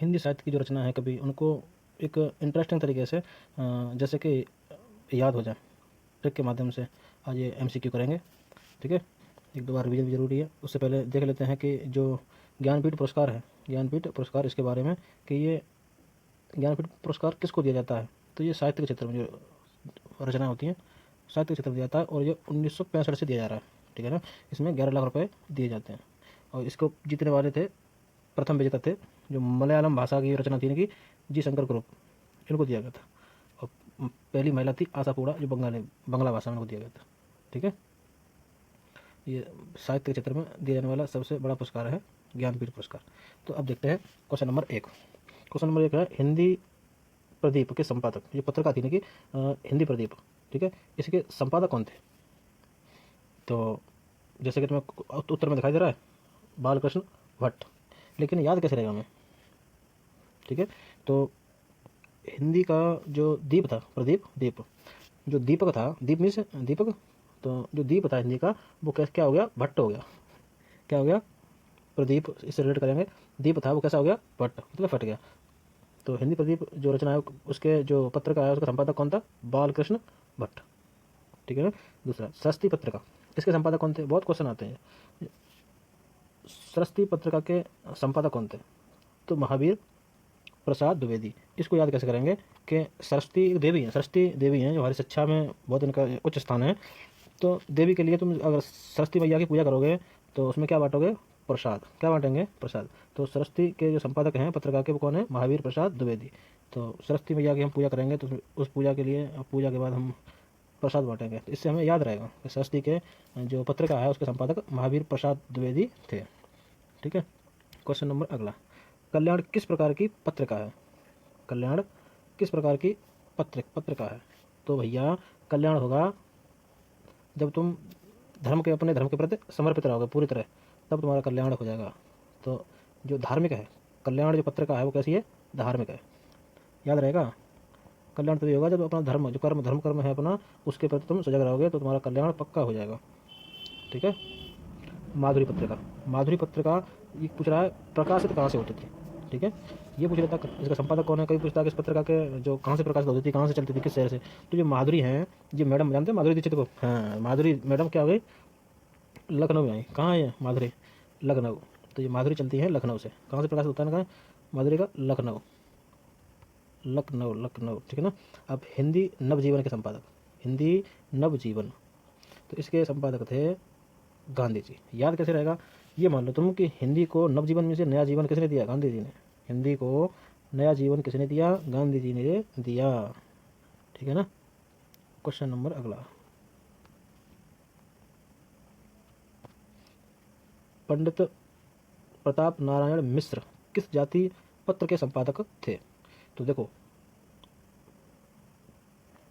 हिंदी साहित्य की जो रचना है कभी उनको एक इंटरेस्टिंग तरीके से जैसे कि याद हो जाए, ट्रिक के माध्यम से आज ये एमसीक्यू करेंगे। ठीक है, एक दो बार रिवीजन भी ज़रूरी है। उससे पहले देख लेते हैं कि जो ज्ञानपीठ पुरस्कार है, ज्ञानपीठ पुरस्कार इसके बारे में कि ये ज्ञानपीठ पुरस्कार किसको दिया जाता है। तो ये साहित्य के क्षेत्र में जो रचनाएं होती हैं साहित्य के क्षेत्र में दिया जाता है और ये 1965 से दिया जा रहा है। ठीक है ना, इसमें 11 लाख रुपए दिए जाते हैं और इसको जीतने वाले थे, प्रथम विजेता थे जो मलयालम भाषा की रचना थी इनकी, जी शंकर ग्रुप, इनको दिया गया था। और पहली महिला थी आशा पूड़ा जो बंगला भाषा में इनको दिया गया था। ठीक है, ये साहित्य के क्षेत्र में दिया जाने वाला सबसे बड़ा पुरस्कार है ज्ञानपीठ पुरस्कार। तो अब देखते हैं क्वेश्चन नंबर 1। क्वेश्चन नंबर 1 है हिंदी प्रदीप के संपादक, ये पत्रिका थी ना कि हिंदी प्रदीप, ठीक है, इसके संपादक कौन थे। तो जैसे कि तुम्हें उत्तर में दिखाई दे रहा है बालकृष्ण भट्ट, लेकिन याद कैसे रहेगा हमें। ठीक है, तो हिंदी का जो दीप था, प्रदीप दीप, जो दीपक था, दीप मीन्स दीपक, तो जो दीप था हिंदी का वो कैसे क्या हो गया, भट्ट हो गया। क्या हो गया, प्रदीप इससे रिलेट करेंगे, दीप था वो कैसा हो गया, भट्ट, मतलब फट गया। तो हिंदी प्रदीप जो रचना है उसके जो पत्रिका है उसका संपादक कौन था, बालकृष्ण भट्ट। ठीक है ना। दूसरा सरस्वती पत्रिका, इसके संपादक कौन थे, बहुत क्वेश्चन आते हैं। सरस्वती पत्रिका के संपादक कौन थे, तो महावीर प्रसाद द्विवेदी। इसको याद कैसे करेंगे कि सरस्वती एक देवी है, सरस्वती देवी हैं जो हमारी शिक्षा में बहुत इनका उच्च स्थान है। तो देवी के लिए तुम अगर सरस्वती मैया की पूजा करोगे तो उसमें क्या बांटोगे, प्रसाद। क्या बांटेंगे, प्रसाद। तो सरस्वती के जो संपादक हैं पत्रिका के वो कौन है, महावीर प्रसाद द्विवेदी। तो सरस्वती मैया की हम पूजा करेंगे तो उस पूजा के लिए, पूजा के बाद हम प्रसाद बांटेंगे। तो इससे हमें याद रहेगा कि सरस्वती के जो पत्रिका है उसके संपादक महावीर प्रसाद द्विवेदी थे। ठीक है, क्वेश्चन नंबर अगला, कल्याण किस प्रकार की पत्रिका है, कल्याण किस प्रकार की पत्रिका है। तो भैया कल्याण होगा जब तुम अपने धर्म के प्रति समर्पित रहोगे पूरी तरह, तब तुम्हारा कल्याण हो जाएगा। तो जो धार्मिक है, कल्याण जो पत्रिका है वो कैसी है, धार्मिक है। याद रहेगा, कल्याण तभी होगा जब अपना धर्म जो कर्म है अपना उसके प्रति तुम सजग रहोगे तो तुम्हारा कल्याण पक्का हो जाएगा। ठीक है, माधुरी पत्रिका, माधुरी पत्रिका ये पूछ रहा है प्रकाशित कहाँ से होती थी। ठीक है, ये पूछ रहा था इसका संपादक कौन है, कभी पूछता है कि इस पत्रिका के जो कहाँ से प्रकाशित होती थी, कहाँ से चलती थी, किस शहर से। तो जो माधुरी हैं, ये मैडम जानते हैं माधुरी दीक्षित को, हाँ माधुरी मैडम क्या हो गई, लखनऊ में आई। कहाँ है माधुरी, लखनऊ। तो ये माधुरी चलती है लखनऊ से। कहाँ से प्रकाशित होता है ना, माधुरी का लखनऊ, लखनऊ लखनऊ। ठीक है ना। अब हिंदी नवजीवन के संपादक, हिंदी नवजीवन, तो इसके संपादक थे गांधी जी। याद कैसे रहेगा, ये मान लो तुम कि हिंदी को नवजीवन में से नया जीवन किसने दिया, गांधी जी ने। हिंदी को नया जीवन किसने दिया, गांधी जी ने दिया। ठीक है ना। क्वेश्चन नंबर अगला, पंडित प्रताप नारायण मिश्र किस जाति पत्र के संपादक थे। तो देखो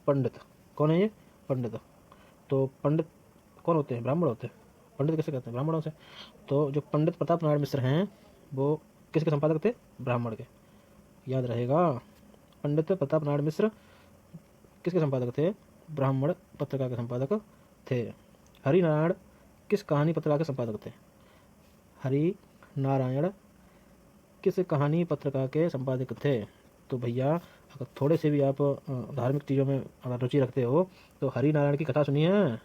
पंडित कौन है, ये पंडित, तो पंडित कौन होते हैं, ब्राह्मण होते हैं। पंडित किसे कहते हैं, ब्राह्मणों से। तो जो पंडित प्रताप नारायण मिश्र हैं वो किसके संपादक थे, ब्राह्मण के। याद रहेगा, पंडित प्रताप नारायण मिश्र किसके संपादक थे, ब्राह्मण पत्रिका के संपादक थे। हरि नारायण किस कहानी पत्रिका के संपादक थे, हरि नारायण किस कहानी पत्रिका के संपादक थे। तो भैया अगर थोड़े से भी आप धार्मिक चीज़ों में अगर रुचि रखते हो तो हरि नारायण की कथा सुनी है,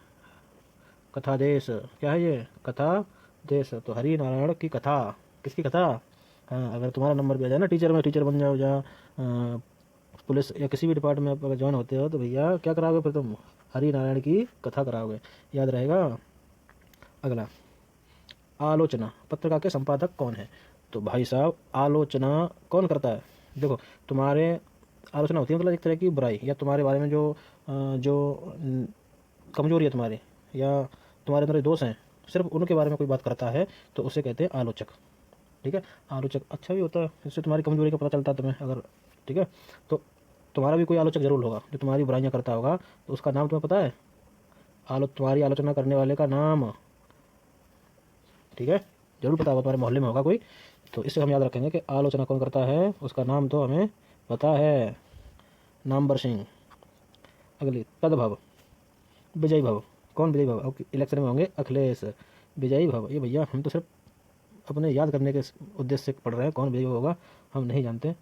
कथा देश, क्या है ये, कथा देश। तो हरि नारायण की कथा, किसकी कथा। हाँ, अगर तुम्हारा नंबर भी आ जाए ना टीचर में, टीचर बन जाओ या पुलिस या किसी भी डिपार्टमेंट में अगर ज्वाइन होते हो तो भैया क्या कराओगे फिर तुम, हरि नारायण की कथा कराओगे। याद रहेगा। अगला, आलोचना पत्रिका के संपादक कौन है। तो भाई साहब आलोचना कौन करता है, देखो तुम्हारे आलोचना होती है मतलब एक तरह की बुराई या तुम्हारे बारे में जो कमजोरी है तुम्हारी या तुम्हारे अंदर दोष हैं, सिर्फ उनके बारे में कोई बात करता है तो उसे कहते हैं आलोचक। ठीक है, आलोचक अच्छा भी होता है, इससे तुम्हारी कमजोरी का पता चलता है तुम्हें अगर। ठीक है, तो तुम्हारा भी कोई आलोचक जरूर होगा जो तुम्हारी बुराइयां करता होगा, तो उसका नाम तुम्हें पता है, तुम्हारी आलोचना करने वाले का नाम। ठीक है, जरूर पता होगा, तुम्हारे मोहल्ले में होगा कोई। तो इससे हम याद रखेंगे कि आलोचना कौन करता है, उसका नाम तो हमें पता है, नामवर सिंह। अगली, तदभव, विजयी भव, कौन विजयी भव, अब इलेक्शन में होंगे अखिलेश विजयी भव। ये भैया हम तो सिर्फ अपने याद करने के उद्देश्य से पढ़ रहे हैं, कौन विजयी भव होगा हम नहीं जानते,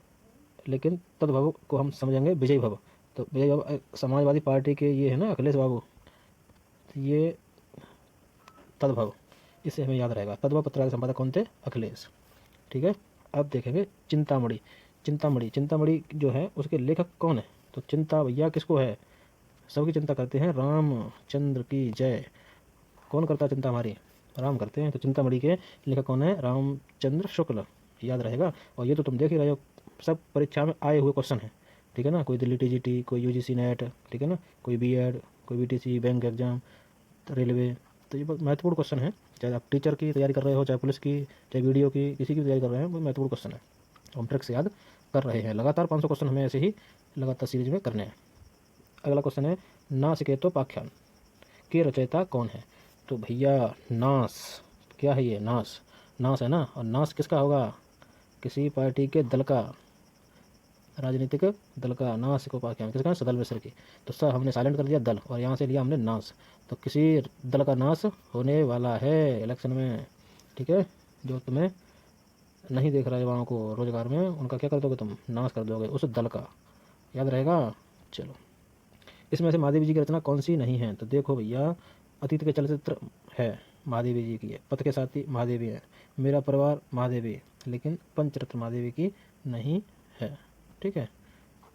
लेकिन तद्भव को हम समझेंगे विजयी भव। तो विजयी भव समाजवादी पार्टी के ये है ना अखिलेश बाबू, ये तद्भव, इससे हमें याद रहेगा। तद्भव पत्राचार संपादक कौन थे? अखिलेश। ठीक है, अब देखेंगे चिंतामणि। चिंतामणि जो है उसके लेखक कौन है? तो चिंता भैया किसको है? सबकी चिंता करते हैं, रामचंद्र की जय। कौन करता है चिंता हमारी? राम करते हैं। तो चिंतामणि के लेखक कौन है? रामचंद्र शुक्ल, याद रहेगा। और ये तो तुम देख ही रहे हो, सब परीक्षा में आए हुए क्वेश्चन हैं, ठीक है ना। कोई दिल्ली टीजीटी, कोई यूजीसी नेट, ठीक है ना, कोई बीएड, कोई बीटीसी, बैंक एग्जाम, रेलवे। तो ये बहुत महत्वपूर्ण क्वेश्चन है, चाहे आप टीचर की तैयारी कर रहे हो, चाहे पुलिस की, चाहे वीडियो की, किसी की भी तैयारी कर रहे हैं, वो महत्वपूर्ण क्वेश्चन है। हम ट्रिक से याद कर रहे हैं। लगातार 500 क्वेश्चन हमें ऐसे ही लगातार सीरीज में करने हैं। अगला क्वेश्चन है नासिकेतोपाख्यान के रचयिता कौन है? तो भैया नास, क्या है ये? नास, नास है ना। और नास किसका होगा? किसी पार्टी के दल का, राजनीतिक दल का। नासिकोपाख्यान किसका? सदल मिश्र की। तो सर हमने साइलेंट कर दिया दल, और यहाँ से लिया हमने नास। तो किसी दल का नाश होने वाला है इलेक्शन में, ठीक है। जो तुम्हें नहीं देख रहा युवाओं को रोजगार में, उनका क्या कर दोगे तुम? नाश कर दोगे उस दल का, याद रहेगा। चलो, इसमें से महादेवी जी की रचना कौन सी नहीं है? तो देखो भैया, अतीत के चलचित्र है, महादेवी जी की है। पथ के साथी महादेवी है, मेरा परिवार महादेवी, लेकिन पंचरत्न महादेवी की नहीं है, ठीक है।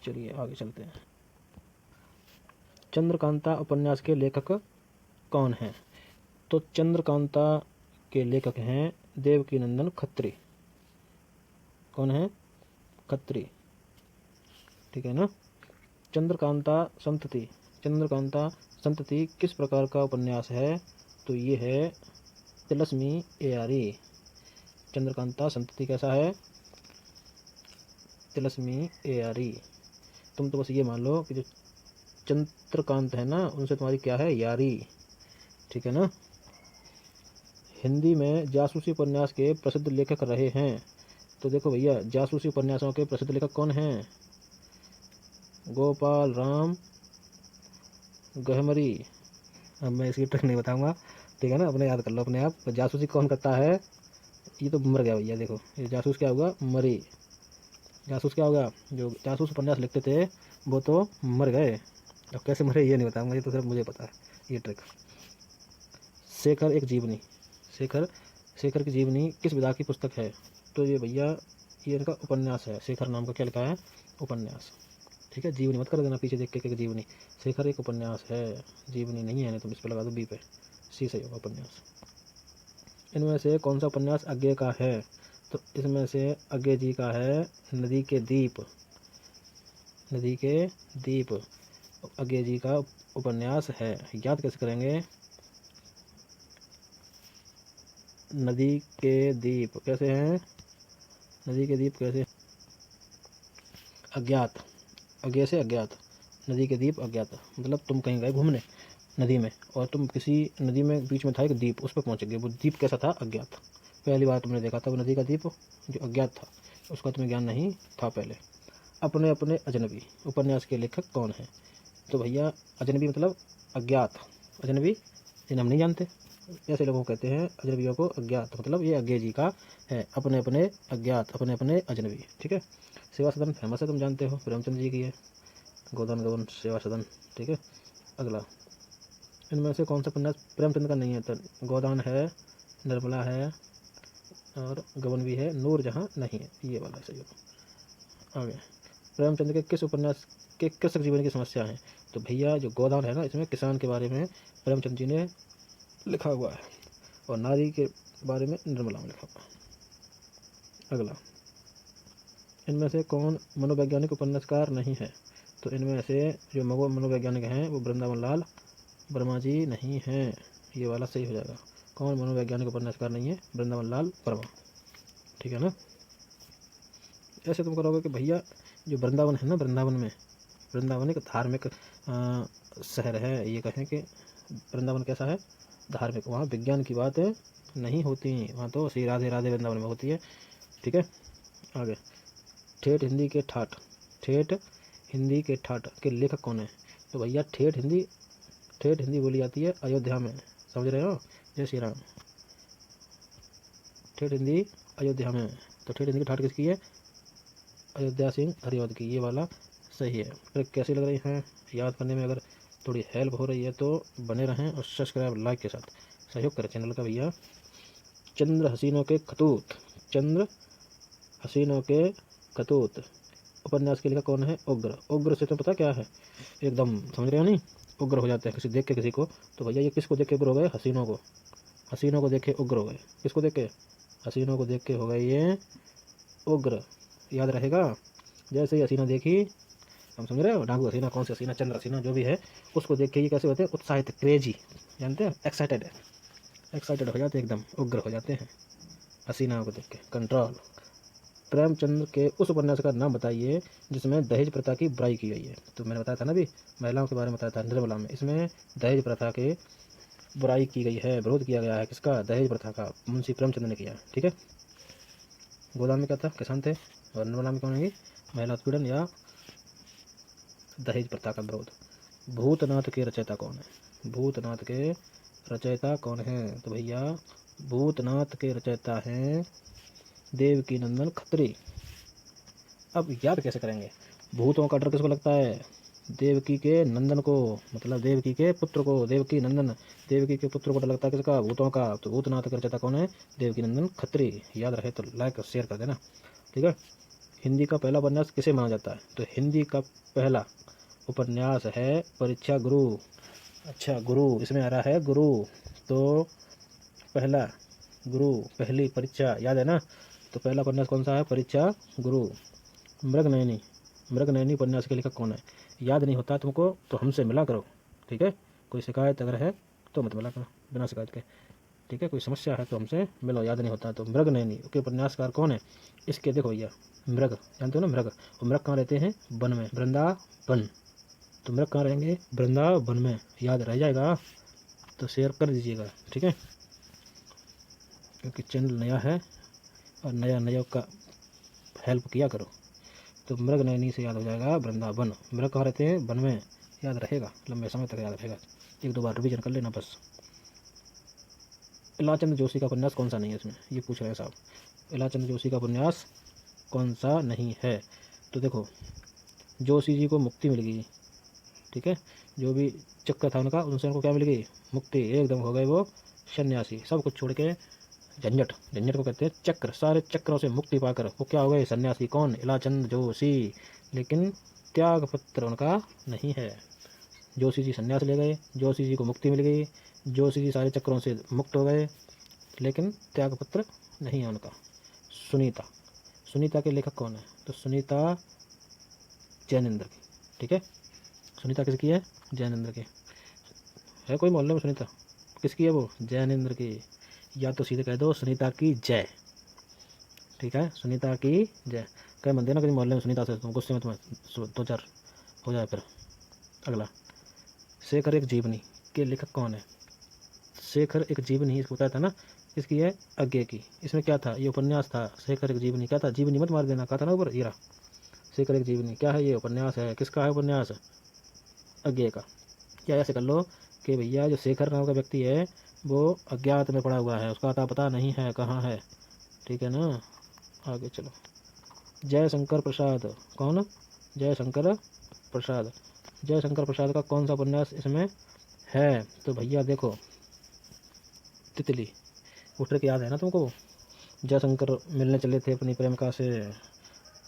चलिए आगे चलते हैं। चंद्रकांता उपन्यास के लेखक कौन हैं? तो चंद्रकांता के लेखक हैं देवकीनंदन खत्री। कौन है? खत्री, ठीक है ना। चंद्रकांता संतति, चंद्रकांता संतति किस प्रकार का उपन्यास है? तो ये है तिलस्मी एआरी। चंद्रकांता संतति कैसा है? तिलस्मी एआरी। तुम तो बस ये मान लो कि जो चंद्रकांत है ना, उनसे तुम्हारी क्या है? यारी, ठीक है ना। हिंदी में जासूसी उपन्यास के प्रसिद्ध लेखक रहे हैं। तो देखो भैया, जासूसी उपन्यासों के प्रसिद्ध लेखक कौन हैं? गोपाल राम गहमरी। अब मैं इसकी ट्रिक नहीं बताऊंगा, ठीक है ना, अपने याद कर लो अपने आप। तो जासूसी कौन करता है? ये तो मर गया भैया, देखो ये जासूस क्या हुआ? मरी। जासूस क्या होगा? जो जासूस उपन्यास लिखते थे वो तो मर गए। अब कैसे मरे ये नहीं बताऊंगा, ये तो सिर्फ मुझे पता है ये ट्रिक। शेखर एक जीवनी, शेखर, शेखर की जीवनी किस विधा की पुस्तक है? तो ये भैया ये इनका उपन्यास है। शेखर नाम का क्या लिखा है? उपन्यास, ठीक है। जीवनी मत कर देना पीछे देख के जीवनी। शेखर एक उपन्यास है, जीवनी नहीं है। नहीं तुम इस पर लगा दो बी पे, सी सही होगा उपन्यास। इनमें से कौन सा उपन्यास अज्ञे का है? तो इसमें से अज्ञे जी का है नदी के दीप। नदी के दीप अज्ञे जी का उपन्यास है। याद कैसे करेंगे? नदी के दीप कैसे हैं? नदी के दीप कैसे? अज्ञात, अज्ञे से अज्ञात, नदी के दीप अज्ञात। मतलब तुम कहीं गए घूमने नदी में, और तुम किसी नदी में बीच में था एक द्वीप, उस पर पहुंच गए। वो द्वीप कैसा था? अज्ञात। पहली बार तुमने देखा था वो नदी का द्वीप जो अज्ञात था, उसका तुम्हें ज्ञान नहीं था पहले। अपने अपने अजनबी उपन्यास के लेखक कौन है? तो भैया अजनबी मतलब अज्ञात, अजनबी जिन्हें हम नहीं जानते, ऐसे लोगों को कहते हैं अजनबियों को अज्ञात। मतलब ये अज्ञे जी का है, अपने अपने अज्ञात, अपने अपने अजनबी, ठीक है। सेवा सदन फेमस है, तुम जानते हो, प्रेमचंद जी की है, गोदान गवन सेवा सदन, ठीक है। अगला, इनमें से कौन सा उपन्यास प्रेमचंद का नहीं है? तो गोदान है, निर्मला है, और गवन भी है, नूरजहां नहीं है, ये वाला सही होगा। आगे, प्रेमचंद के किस उपन्यास के कृषक जीवन की समस्या है? तो भैया जो गोदान है ना, इसमें किसान के बारे में प्रेमचंद जी ने लिखा हुआ है, और नारी के बारे में निर्मला में लिखा हुआ है। अगला, इनमें से कौन मनोवैज्ञानिक उपन्यासकार नहीं है? तो इनमें से जो मनोवैज्ञानिक हैं वो वृंदावन लाल वर्मा जी नहीं हैं, ये वाला सही हो जाएगा। कौन मनोवैज्ञानिक उपन्यासकार नहीं है? वृंदावन लाल वर्मा, ठीक है ना। ऐसे तुम करोगे कि भैया जो वृंदावन है ना, वृंदावन में, वृंदावन एक धार्मिक शहर है। ये कहें कि वृंदावन कैसा है? धार्मिक। वहाँ विज्ञान की बातें नहीं होती, वहाँ तो श्री राधे राधे वृंदावन में होती है, ठीक है। आगे, ठेठ हिंदी के ठाठ, ठेठ हिंदी के ठाठ के लेखक कौन है? तो भैया ठेठ हिंदी बोली जाती है अयोध्या में, समझ रहे हो? जय श्री राम। ठेठ हिंदी अयोध्या में, तो ठेठ हिंदी की ठाठ किसकी है? अयोध्या सिंह हरिवंश की, ये वाला सही है। ट्रिक कैसी लग रही है याद करने में? अगर थोड़ी हेल्प हो रही है तो बने रहें और सब्सक्राइब लाइक के साथ सहयोग करें चैनल का भैया। चंद्र हसीनों के खतूत, चंद्र हसीनों के खतूत उपन्यास के लेखक कौन है? उग्र। उग्र से तो पता क्या है, एकदम समझ रहे हो नहीं, उग्र हो जाते हैं किसी देख के किसी को। तो भैया ये किसको देख के उग्र हो गए? हसीनों को, हसीनों को देख के उग्र हो गए। किसको देख के? हसीनों को देख के हो गए ये उग्र। याद रहेगा, जैसे ही हसीना देखी, हम समझ रहे हो, डाकू हसीना, कौन सी हसीना, चंद्र हसीना जो भी है, उसको देख के ये कैसे होते हैं? उत्साहित, क्रेजी, जानते हैं, एक्साइटेड है, एक्साइटेड हो जाते हैं, एकदम उग्र हो जाते हैं हसीना को देख के। कंट्रोल। प्रेमचंद के उस उपन्यास का नाम बताइए जिसमें दहेज प्रथा की बुराई की गई है। तो मैंने बताया था ना अभी, महिलाओं के बारे में बताया था, निर्मला में। इसमें दहेज प्रथा के बुराई की गई है, विरोध किया गया है। किसका? दहेज प्रथा का। मुंशी प्रेमचंद ने किया, ठीक है। गोदान में क्या था? किसान थे। और निर्मला में कौन है? महिला उत्पीड़न या दहेज प्रथा का विरोध। भूतनाथ के रचयिता कौन है? भूतनाथ के रचयिता कौन है? तो भैया भूतनाथ के रचयिता हैं देवकी नंदन खत्री। अब याद कैसे करेंगे? भूतों का डर किसको लगता है? देवकी के नंदन को, मतलब देवकी के पुत्र को, देवकी नंदन, देवकी के पुत्र को डर लगता है किसका? भूतों का। तो भूतनाथ के रचयिता कौन है? देवकी नंदन खत्री। याद रहे तो लाइक और शेयर कर देना, ठीक है। हिंदी का पहला उपन्यास किसे माना जाता है? तो हिंदी का पहला उपन्यास है परीक्षा गुरु। अच्छा, गुरु इसमें आ रहा है, गुरु तो पहला, गुरु पहली परीक्षा, याद है ना। तो पहला उपन्यास कौन सा है? परीक्षा गुरु। मृगनयनी, मृगनयनी उपन्यास के लेखक कौन है? याद नहीं होता तुमको तो हमसे मिला करो, ठीक है। कोई शिकायत अगर है तो मत मिला करो बिना शिकायत के, ठीक है। कोई समस्या है तो हमसे मिलो, याद नहीं होता तो। मृगनयनी के उपन्यासकार कौन है? इसके देखो भैया, मृग, जानते हो ना मृग, और मृग कहाँ रहते हैं? वन में, वृंदावन। तो मृग कहाँ रहेंगे? वृंदावन में। याद रह जाएगा तो शेयर कर दीजिएगा, ठीक है, क्योंकि चैनल नया है और नया नया का हेल्प किया करो। तो मृग नयनी से याद हो जाएगा वृंदावन। मृग कहाँ रहते हैं? वन में। याद रहेगा, लंबे समय तक याद रहेगा, एक दो बार रिवीजन कर लेना बस। इलाचंद जोशी का उपन्यास कौन सा नहीं है इसमें? ये पूछ रहे हैं साहब। इलाचंद जोशी का उपन्यास कौन सा नहीं है? तो देखो, जोशी जी को मुक्ति मिल गई, ठीक है। जो भी चक्कर था उनका, उनसे उनको क्या मिल गई? मुक्ति। एकदम हो गए वो सन्यासी, सब कुछ छोड़ के, झंझट, झंझट को कहते हैं चक्र, सारे चक्रों से मुक्ति पाकर वो क्या हो गए? सन्यासी। कौन? इलाचंद जोशी। लेकिन त्याग पत्र उनका नहीं है। जोशी जी सन्यास ले गए, जोशी जी को मुक्ति मिल गई, जोशी जी सारे चक्रों से मुक्त हो गए, लेकिन त्याग पत्र नहीं है उनका। सुनीता, सुनीता के लेखक कौन है? तो सुनीता जैनेन्द्र की, ठीक है। सुनीता किसकी है? जैनेन्द्र की। है कोई मोहल्ले में सुनीता? किसकी है वो? जैनेन्द्र की। या तो सीधे कह दो सुनीता की जय, ठीक है, सुनीता की जय। कह मत देना कहीं मोहल्ले में सुनीता से, तुम गुस्से में तुम्हें दो चार हो जाए फिर। अगला, शेखर एक जीवनी के लेखक कौन है? शेखर एक जीवनी, इसको बताया था ना, इसकी है अज्ञे की। इसमें क्या था? ये उपन्यास था शेखर एक जीवनी। क्या था? जीवनी मत मार देना, कहा था ना ऊपर, हीरा। शेखर एक जीवनी क्या है? ये उपन्यास है। किसका है उपन्यास? अज्ञे का। क्या ऐसे कर लो कि भैया जो शेखर नाम का व्यक्ति है वो अज्ञात में पड़ा हुआ है, उसका अता पता नहीं है कहाँ है, ठीक है ना। आगे चलो। जयशंकर प्रसाद, कौन? जयशंकर प्रसाद। जयशंकर प्रसाद का कौन सा उपन्यास इसमें है? तो भैया देखो, तितली। वो ट्रिक याद है ना तुमको? जयशंकर मिलने चले थे अपनी प्रेमिका से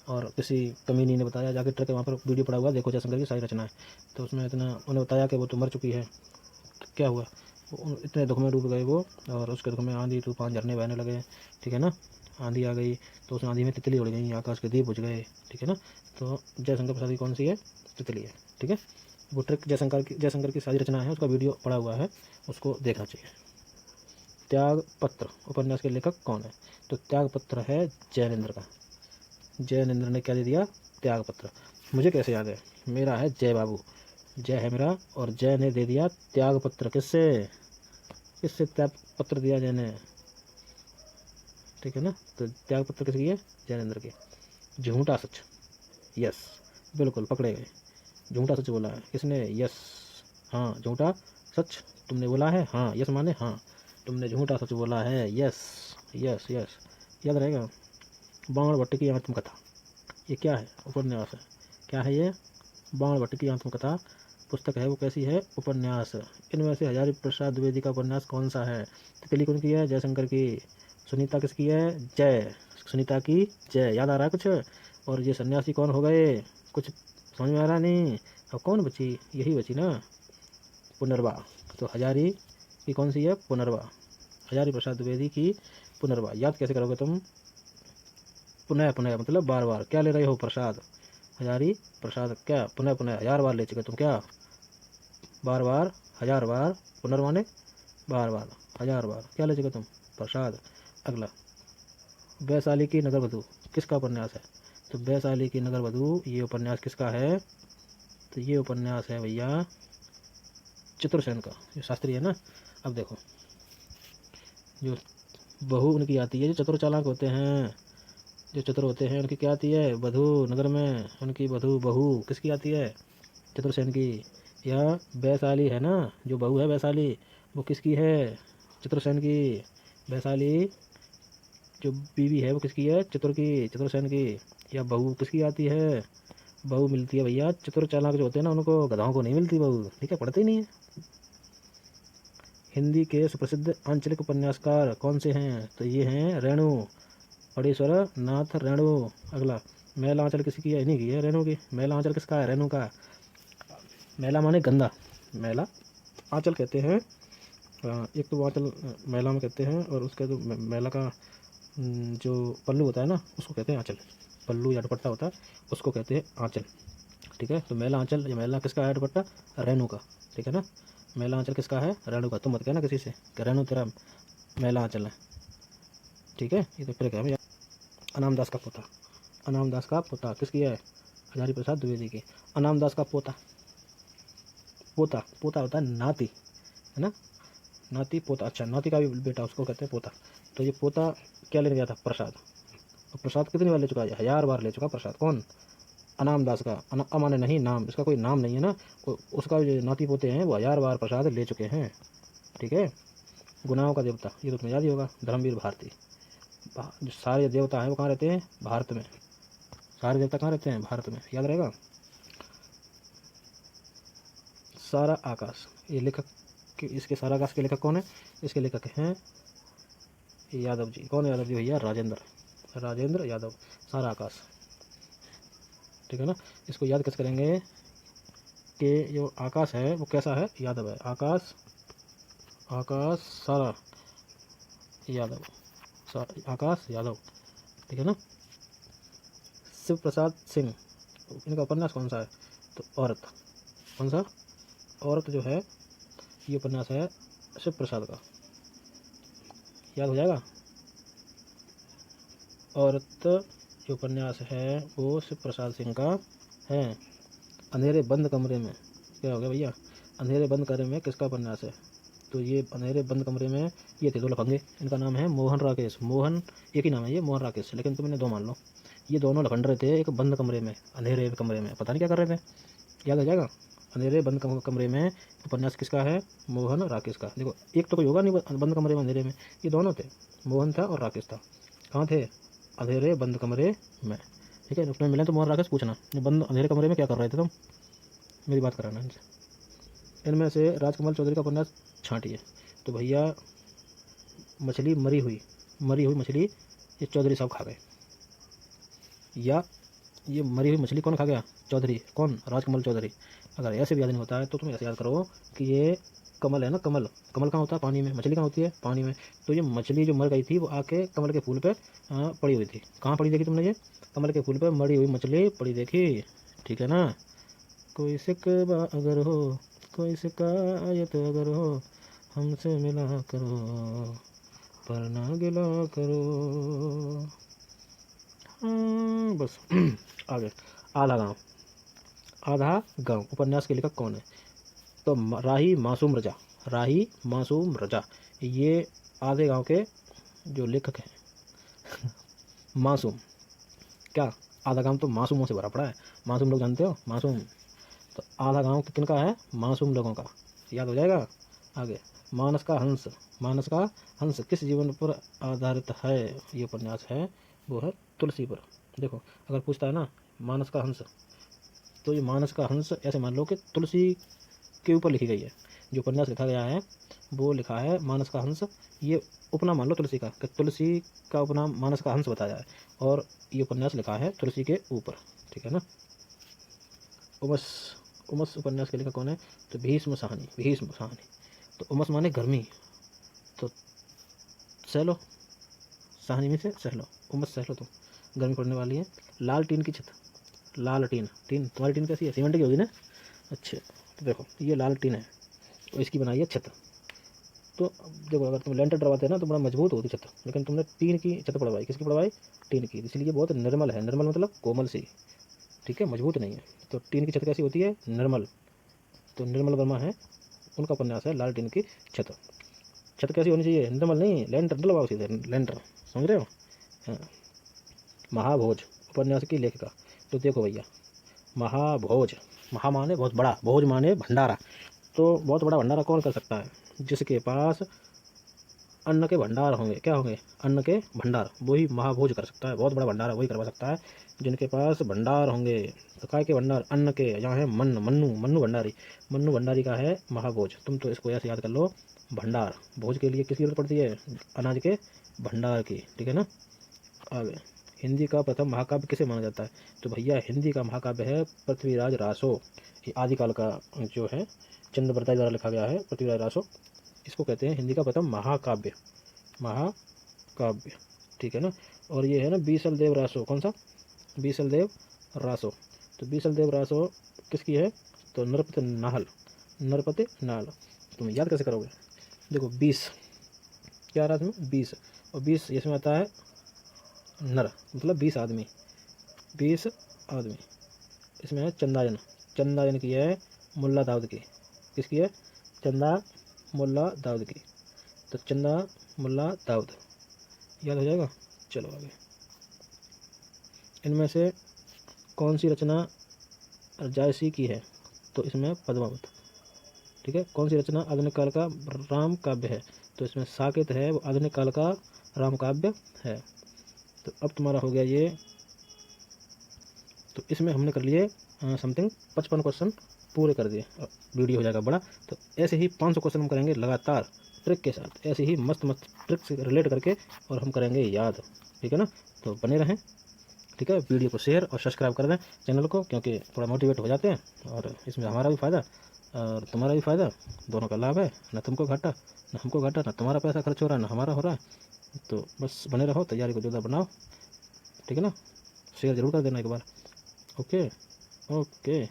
और किसी कमीनी ने बताया, जाके ट्रिक वहाँ पर वीडियो पड़ा हुआ, देखो जयशंकर की सारी रचना है। तो उसमें इतना उन्हें बताया कि वो तो मर चुकी है। तो क्या हुआ? इतने दुख में डूब गए वो, और उसके दुख में आंधी तूफान झरने बहने लगे, ठीक है ना। आंधी आ गई तो उस आंधी में तितली उड़ गई, आकाश के दीप बुझ गए, ठीक है ना। तो जयशंकर प्रसाद की कौन सी है? तितली है, ठीक है। वो ट्रिक जयशंकर की सारी रचना है, उसका वीडियो पड़ा हुआ है, उसको देखना चाहिए। त्याग पत्र उपन्यास के लेखक कौन है? तो त्याग पत्र है जैनेन्द्र का। जैनेन्द्र ने क्या दे दिया? त्याग पत्र। मुझे कैसे याद है? मेरा है जय बाबू, जय है मेरा, और जय ने दे दिया त्याग पत्र। किससे? किससे त्याग पत्र दिया जय ने, ठीक है ना। तो त्याग पत्र किसकी है? जैनेन्द्र की। झूठा सच, यस, बिल्कुल पकड़े गए। झूठा सच बोला है किसने? यस, हाँ, झूठा सच तुमने बोला है, हाँ, यस माने हाँ, तुमने झूठा सच बोला है, यस। यस यस, याद रहेगा। बाण भट्ट की आत्मकथा, ये क्या है? उपन्यास है। क्या है ये? बाण भट्ट की आत्मकथा पुस्तक है, वो कैसी है? उपन्यास। इनमें से हजारी प्रसाद द्विवेदी का उपन्यास कौन सा है? तितली कौन की है? जयशंकर की। सुनीता किसकी है? जय, सुनीता की जय। याद आ रहा है कुछ? और ये सन्यासी कौन हो गए? कुछ समझ में आ रहा नहीं? अब कौन बची? यही बची ना, पुनर्वा। तो हजारी की कौन सी है? पुनर्वा। हजारी प्रसाद द्विवेदी की पुनर्वा। याद कैसे करोगे तुम? पुनः पुनः मतलब बार बार। क्या ले रहे हो? प्रसाद। हजारी प्रसाद क्या? पुनः पुनः, हजार बार ले चुके तुम। क्या? बार बार, हजार बार। पुनर्माने बार बार, हजार बार। क्या ले चुके तुम? प्रसाद। अगला, वैशाली की नगर वधू किसका उपन्यास है? तो वैशाली की नगर वधू, ये उपन्यास किसका है? तो ये उपन्यास है भैया चतुरसेन का। ये शास्त्री है ना। अब देखो, जो बहू उनकी आती है, जो चतुर चालाक होते हैं, जो चतुर होते हैं, उनकी क्या आती है? वधू। नगर में उनकी वधू, बहू किसकी आती है? चतुरसेन की। या वैशाली है ना, जो बहू है वैशाली, वो किसकी है? चतुरसेन की। वैशाली जो बीवी है वो किसकी है? चतुर की, चतुरसेन की। या बहू किसकी आती है? बहू मिलती है भैया चतुर चालाक जो होते हैं ना उनको, गधाओं को नहीं मिलती बहू। ठीक है, पढ़ते ही नहीं है। हिंदी के सुप्रसिद्ध आंचलिक उपन्यासकार कौन से हैं? तो ये हैं रेणु, फणीश्वर नाथ रेणु। अगला, मैला आंचल किसकी है? इन्हीं की है, रेणु की। मैला आंचल किसका है? रेणु का। मैला माने गंदा, मैला आंचल कहते हैं। एक तो वो आंचल मैला में कहते हैं, और उसका जो मैला का जो पल्लू होता है ना, उसको कहते हैं आंचल। पल्लू या दुपट्टा होता है, उसको कहते हैं आंचल। ठीक है, तो मैला आंचल, या मैला किसका है दुपट्टा? रेणु का। ठीक है ना, मैला आंचल किसका है? रेणु का। तुम मत कहना किसी से कि रेणु तेरा मैला आंचल है। ठीक है, ये तो ट्रिक है भैया। अनाम दास का पोता, अनाम दास का पोता किसकी है? हजारी प्रसाद द्विवेदी की। अनाम दास का पोता, पोता पोता होता है नाती, है ना, नाती पोता। अच्छा, नाती का भी बेटा, उसको कहते हैं पोता। तो ये पोता क्या लेने गया था? प्रसाद। और प्रसाद कितनी बार ले चुका है? 1000 बार ले चुका प्रसाद। कौन? अनाम दास का। माने नहीं नाम, इसका कोई नाम नहीं है ना। उसका जो नाती पोते हैं वो 1000 बार प्रसाद ले चुके हैं। ठीक है, गुनाहों का देवता, ये तो तुम्हें याद ही होगा, धर्मवीर भारती। जो सारे देवता हैं वो कहाँ रहते हैं? भारत में। सारे देवता कहाँ रहते हैं? भारत में। याद रहेगा। सारा आकाश, ये लेखक इसके सारा आकाश के लेखक कौन है? इसके लेखक हैं यादव जी। कौन है यादव जी? भैया राजेंद्र, राजेंद्र यादव। सारा आकाश। ठीक है ना, इसको याद कैसे करेंगे कि जो आकाश है वो कैसा है? यादव है। आकाश, आकाश सारा यादव, आकाश यादव। ठीक है ना। शिव प्रसाद सिंह, इनका उपन्यास कौन सा है? तो औरत। कौन सा? औरत जो है, ये उपन्यास है शिव प्रसाद का। याद हो जाएगा। औरत जो उपन्यास है वो शिव प्रसाद सिंह का है। अंधेरे बंद कमरे में, क्या हो गया भैया? अंधेरे बंद कमरे में किसका उपन्यास है? तो ये अंधेरे बंद कमरे में, ये थे दो लफंगे, इनका नाम है मोहन राकेश। मोहन एक ही नाम है ये, मोहन राकेश, लेकिन तुम इन्हें दो मान लो। ये दोनों लफंडरे थे एक बंद कमरे में, अंधेरे कमरे में, पता नहीं क्या कर रहे थे। याद आ जाएगा। अंधेरे बंद कमरे में उपन्यास किसका है? मोहन राकेश का। देखो, एक तो कोई होगा नहीं बंद कमरे में अंधेरे में, ये दोनों थे, मोहन था और राकेश था। कहाँ थे? अंधेरे बंद कमरे में। ठीक है, उसमें मिले तो मोहन राकेश पूछना, ये बंद अंधेरे कमरे में क्या कर रहे थे तुम, मेरी बात कराना इनसे। इनमें से राजकमल चौधरी का उपन्यास छांटिए। तो भैया मछली मरी हुई, मरी हुई मछली ये चौधरी साहब खा गए। या ये मरी हुई मछली कौन खा गया? चौधरी। कौन? राजकमल चौधरी। अगर ऐसे भी याद नहीं होता है तो तुम ऐसे याद करो कि ये कमल है ना, कमल, कमल कहाँ होता है? पानी में। मछली कहाँ होती है? पानी में। तो ये मछली जो मर गई थी वो आके कमल के फूल पे पड़ी हुई थी। कहाँ पड़ी देखी तुमने? ये कमल के फूल पे मरी हुई मछली पड़ी देखी। ठीक है ना। कोई शिकवा अगर हो, कोई शिकायत अगर हो, हमसे मिला करो, पर ना गिला करो। बस आगे। आधा गांव, आधा गांव उपन्यास के लेखक कौन है? तो राही मासूम रजा, राही मासूम रजा, ये आधे गांव के जो लेखक हैं। मासूम क्या? आधा गांव तो मासूमों से भरा पड़ा है। मासूम लोग जानते हो? मासूम। तो आधा गांव किनका है? मासूम लोगों का। याद हो जाएगा। आगे, मानस का हंस, मानस का हंस किस जीवन पर आधारित है? ये उपन्यास है वो है तुलसी पर। देखो अगर पूछता है ना मानस का हंस, तो ये मानस का हंस ऐसे मान लो कि तुलसी के ऊपर लिखी गई है। जो उपन्यास लिखा गया है वो लिखा है मानस का हंस, ये उपनाम मान लो तुलसी का, कि तुलसी का उपनाम मानस का हंस बताया है और ये उपन्यास लिखा है तुलसी के ऊपर, ठीक है ना। उमस, उमस उपन्यास के लेखक कौन है? तो भीष्म साहनी, भीष्म साहनी। तो उमस माने गर्मी, तो सह लो, साहनी में से सह लो, उमस सह लो तुम, गर्मी पड़ने वाली है। लाल टीन की छत, लाल टीन, टीन तुम्हारी टीन कैसी है? सीमेंट की होगी ना। अच्छा तो देखो ये लाल टीन है और इसकी बनाई है छत। तो देखो अगर तुम लेंटर डलवाते हैं ना तो बड़ा मजबूत होती छत, लेकिन तुमने टीन की छत पड़वाई, किसकी पड़वाई? टीन की, इसलिए बहुत निर्मल है। निर्मल मतलब कोमल सी, ठीक है, मजबूत नहीं है। तो टीन की छत कैसी होती है? निर्मल। तो निर्मल वर्मा है, उनका उपन्यास है लाल टीन की छत। छत कैसी होनी चाहिए? निर्मल नहीं, लेंटर डलवाओ सीधे, लेंटर, समझ रहे हो? हाँ। महाभोज उपन्यास की लेखिका, तो देखो भैया महाभोज, महा माने बहुत बड़ा, भोज माने भंडारा। तो बहुत बड़ा भंडारा कौन कर सकता है? जिसके पास अन्न के भंडार होंगे। क्या होंगे? अन्न के भंडार, वही महाभोज कर सकता है। बहुत बड़ा भंडारा वही करवा सकता है जिनके पास भंडार होंगे। तो काय के भंडार? अन्न के। यहाँ है मन्नु, मन्नु, मन्नु भंडारी, मन्नु भंडारी का है महाभोज। तुम तो इसको ऐसे याद कर लो, भंडार, भोज के लिए किसकी जरूरत पड़ती है? अनाज के भंडार की, ठीक है ना। आगे हिंदी का प्रथम महाकाव्य किसे माना जाता है? तो भैया हिंदी का महाकाव्य है पृथ्वीराज रासो। ये आदिकाल का जो है चंद्रवरदाई द्वारा लिखा गया है, पृथ्वीराज रासो, इसको कहते हैं हिंदी का प्रथम महाकाव्य, महाकाव्य, ठीक है ना। और ये है ना बीसल देव रासो, कौन सा? बीसल देव रासो। तो बीसल देव रासो किसकी है? तो नरपति नाहल, नरपति नाहल। तुम याद कैसे करोगे? देखो 20 क्या आ रहा है इसमें? 20, और 20 इसमें आता है नर, मतलब 20 आदमी, 20 आदमी। इसमें है चंदायन, चंदायन की है मुल्ला दाऊद की, किसकी है? चंदा मुल्ला दाऊद की। तो चंदा मुल्ला दाऊद याद हो जाएगा। चलो आगे, इनमें से कौन सी रचना जायसी की है? तो इसमें पद्मावत, ठीक है। कौन सी रचना आधुनिक काल का राम काव्य है? तो इसमें साकेत है, वो आधुनिक काल का राम काव्य है। तो अब तुम्हारा हो गया ये, तो इसमें हमने कर लिए समथिंग 55 क्वेश्चन पूरे कर दिए। अब वीडियो हो जाएगा बड़ा, तो ऐसे ही 500 क्वेश्चन हम करेंगे लगातार ट्रिक के साथ, ऐसे ही मस्त मस्त ट्रिक से रिलेट करके और हम करेंगे याद, ठीक है ना। तो बने रहें, ठीक है। वीडियो को शेयर और सब्सक्राइब कर दें चैनल को, क्योंकि थोड़ा मोटिवेट हो जाते हैं और इसमें हमारा भी फ़ायदा और तुम्हारा भी फ़ायदा, दोनों का लाभ है। ना तुमको घाटा, ना हमको घाटा, ना तुम्हारा पैसा खर्च हो रहा है, ना हमारा हो रहा है। तो बस बने रहो, तैयारी को जोरदार बनाओ, ठीक है ना। शेयर ज़रूर कर देना एक बार। Okay, okay.